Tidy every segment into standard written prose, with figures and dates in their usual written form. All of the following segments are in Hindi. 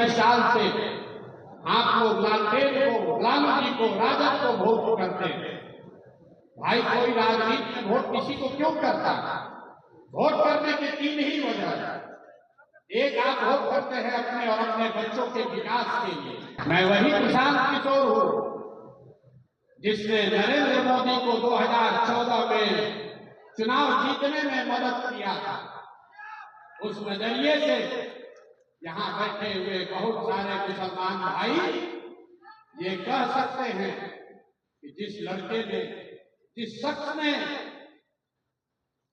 35 साल से आप लोग लालटेन को, लालू जी को, राजद को वोट करते हैं। भाई कोई राजनीति में वोट किसी को क्यों करता? वोट करने की 3 ही वजह। एक, आप वोट करते हैं अपने और अपने बच्चों के विकास के लिए। मैं वही प्रशांत किशोर हूं जिसने नरेंद्र मोदी को 2014 में चुनाव जीतने में मदद किया था। उस नजरिए से यहां बैठे हुए बहुत सारे मुसलमान भाई ये कह सकते हैं कि जिस लड़के ने, जिस शख्स ने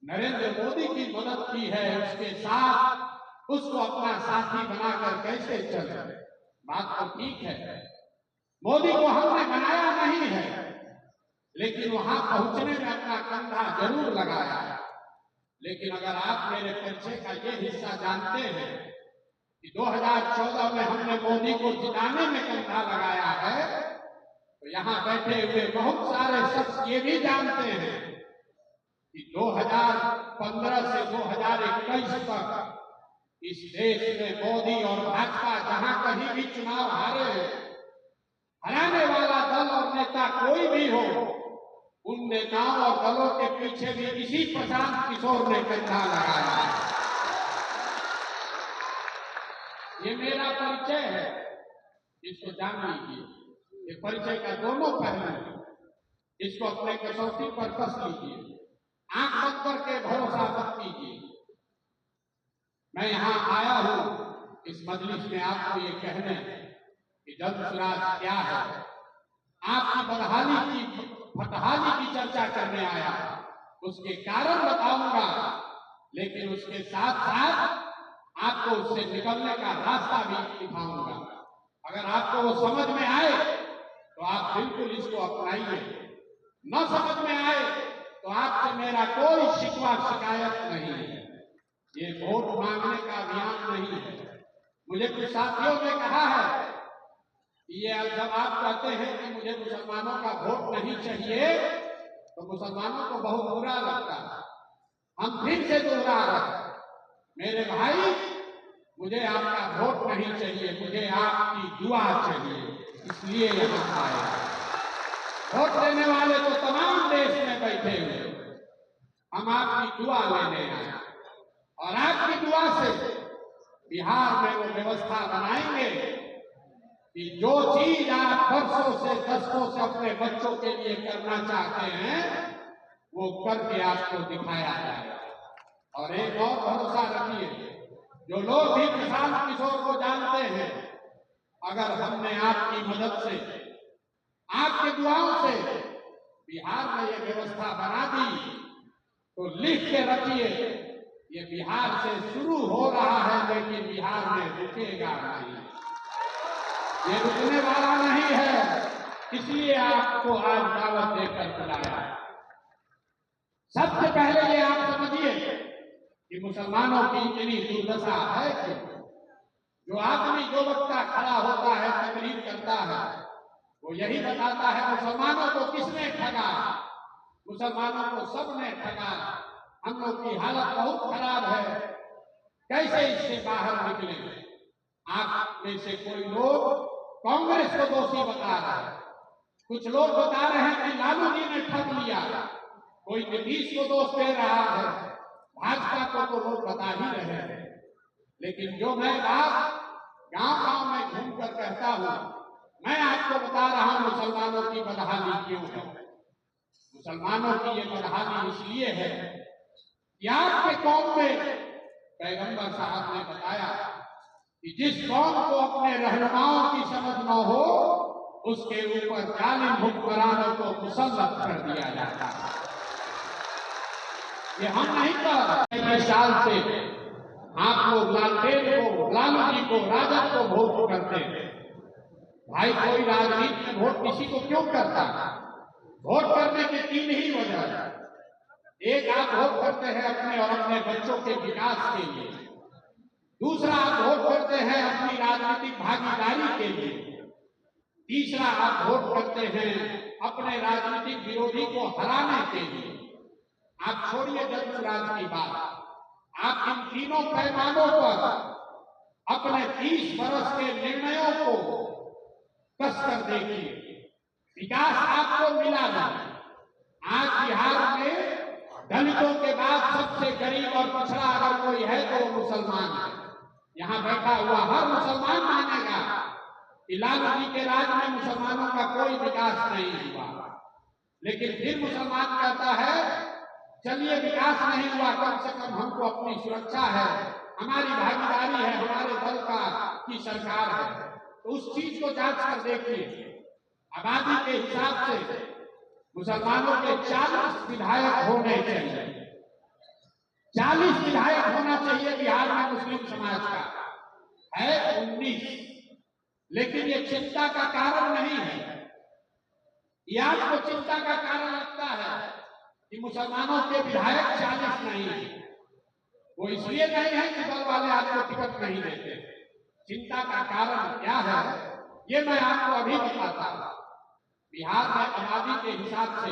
नरेंद्र मोदी की मदद की है उसके साथ उसको अपना साथी बनाकर कैसे चले। बात तो ठीक है, मोदी को हमने बनाया नहीं है, लेकिन वहां पहुंचने में अपना कंधा जरूर लगाया है। लेकिन अगर आप मेरे परिचय का ये हिस्सा जानते हैं कि 2014 में हमने मोदी को जिताने में कंधा लगाया है, तो यहां बैठे हुए बहुत सारे शख्स ये भी जानते हैं कि 2015 से 2021 तक इस देश में मोदी और भाजपा जहां कहीं भी चुनाव हारे, हराने वाला दल और नेता कोई भी हो, उन नेताओं और दलों के पीछे भी इसी प्रशांत किशोर ने कंधा लगाया है। ये मेरा परिचय है, इसको जान लीजिए। ये परिचय का दोनों पहलू है, इसको अपने कसौटी पर कस लीजिए, आंख बंद करके भरोसा मत कीजिए। मैं यहां आया हूं इस मजलिस में आपको ये कहने कि जल्द स्वराज क्या है, आपकी बदहाली की, फटहाली की चर्चा करने आया। उसके कारण बताऊंगा, लेकिन उसके साथ साथ आपको उससे निकलने का रास्ता भी दिखाऊंगा। अगर आपको वो समझ में आए तो आप बिल्कुल इसको अपनाइए, न समझ में आए तो आपसे मेरा कोई शिकवा शिकायत नहीं है। ये वोट मांगने का अभियान नहीं है। मुझे कुछ साथियों ने कहा है कि ये जब आप कहते हैं कि मुझे मुसलमानों का वोट नहीं चाहिए तो मुसलमानों को बहुत बुरा लगता है। हम फिर से दोहरा रहे हैं, मेरे भाई, मुझे आपका वोट नहीं चाहिए, मुझे आपकी दुआ चाहिए, इसलिए यहां आए। वोट देने वाले तो तमाम देश में बैठे हुए, हम आपकी दुआ लेने आए और आपकी दुआ से बिहार में वो व्यवस्था बनाएंगे कि जो चीज आप वर्षों से, दशकों से अपने बच्चों के लिए करना चाहते हैं वो करके आपको दिखाया जाएगा। और एक और भरोसा रखिए, जो लोग भी प्रशांत किशोर को जानते हैं, अगर हमने आपकी मदद से, आपकी दुआओं से बिहार में ये व्यवस्था बना दी तो लिख के रखिए, ये बिहार से शुरू हो रहा है लेकिन बिहार में रुकेगा नहीं, ये रुकने वाला नहीं है। इसलिए आपको आज दावत देकर बुलाया। सबसे पहले ये आप समझिए कि मुसलमानों की इतनी दुर्दशा है कि जो आदमी जो वक्ता खड़ा होता है, तकरीर करता है, वो यही बताता है मुसलमानों को किसने ठगा, मुसलमानों को सबने ठगा, हम लोग की हालत बहुत खराब है, कैसे इससे बाहर निकले। आप में से कोई लोग कांग्रेस को दोषी बता रहे हैं, कुछ लोग बता रहे हैं कि लालू जी ने ठग लिया, कोई नीतीश को दोष दे रहा है, भाजपा को तो लोग बता ही रहे हैं। लेकिन जो मैं बात गांव गांव में घूमकर कहता हूं, मैं आपको बता रहा हूं मुसलमानों की बदहाली क्यों है। मुसलमानों की ये बदहाली इसलिए है कि आपके कौम में पैगंबर साहब ने बताया कि जिस कौम को अपने रहनुमाओं की समझ न हो उसके ऊपर जालिम हुक्मरानों को मुसल्लत कर दिया जाता है। ये हम नहीं कह रहे। 35 साल से आप लोग लालटेन को, लालू जी को, राजद को वोट करते हैं। भाई कोई राजनीति में वोट किसी को क्यों करता? वोट करने की 3 ही वजह। एक, आप वोट करते हैं अपने और अपने बच्चों के विकास के लिए। दूसरा, आप वोट करते हैं अपनी राजनीतिक भागीदारी के लिए। तीसरा, आप वोट करते हैं अपने राजनीतिक विरोधी को हराने के लिए। आप छोड़िए जल्द स्वराज की बात, आप इन तीनों पैमानों पर अपने 30 वर्ष के निर्णयों को कसकर देखिए, विकास आपको मिला नहीं। आज बिहार में दलितों के बाद सबसे गरीब और पिछड़ा अगर कोई है तो वो मुसलमान है। यहाँ बैठा हुआ हर मुसलमान मानेगा कि लालू जी के राज में मुसलमानों का कोई विकास नहीं हुआ। लेकिन फिर मुसलमान कहता है चलिए विकास नहीं हुआ, कम से कम हमको अपनी सुरक्षा है, हमारी भागीदारी है, हमारे दल का की सरकार है। तो उस चीज को जांच कर देखिए। आबादी के हिसाब से मुसलमानों के 40 विधायक होने चाहिए, 40 विधायक होना चाहिए बिहार में मुस्लिम समाज का, है 19। लेकिन ये चिंता का कारण नहीं है। ये आपको चिंता का कारण लगता है कि मुसलमानों के विधायक 40 नहीं है। वो इसलिए नहीं है कि दल वाले आपको टिकट नहीं देते। चिंता का कारण क्या है ये मैं आपको अभी बताता हूं। बिहार में आबादी के हिसाब से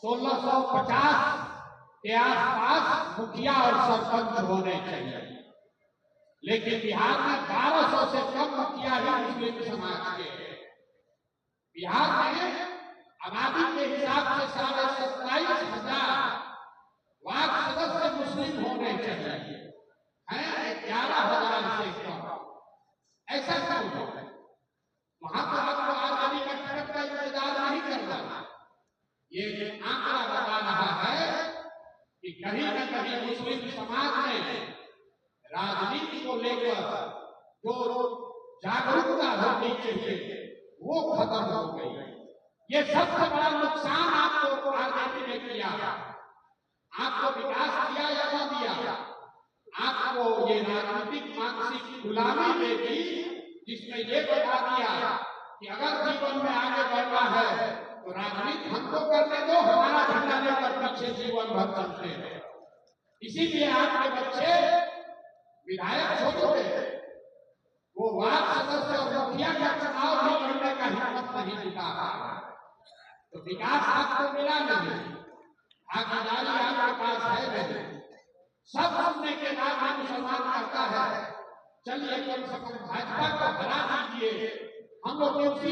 1650 के आसपास मुखिया और सरपंच होने चाहिए। लेकिन बिहार में 1200 से कम मुखिया ही मुस्लिम समाज के हैं। बिहार में आबादी के हिसाब से 27,500 वार्ड सदस्य मुस्लिम होने चाहिए, हैं 11,000 से कम। ऐसा क्यों है? वहां पर आपको आबादी का टिकट का इंतजार नहीं करना। ये आंकड़ा बता रहा है कि कहीं न कहीं मुस्लिम समाज में राजनीति को लेकर जो जागरूकता होनी चाहिए वो खत्म हो गई। ये सबसे बड़ा नुकसान आपको राजनीति ने किया। आपको विकास दिया या न दिया, आपको ये राजनीतिक मानसिक गुलामी दे दी, जिसमें ये बता दिया कि अगर जीवन में आगे बढ़ना है तो राजनीति हमको करने दो, हमारा झंडा लेकर पीछे जीवन भर चलते हैं। इसीलिए आपके बच्चे विधायक छोड़ोगे, वो वार्ड सदस्य और मुखिया का चुनाव भी लड़ने का हिम्मत नहीं जुटा रहा। तो विकास आपको मिला नहीं, भागीदारी आपके पास है नहीं। सब सुनने के बाद भी मुसलमान कहता है चलिए कम से कम भाजपा को हरा दीजिए, हम लोग उसी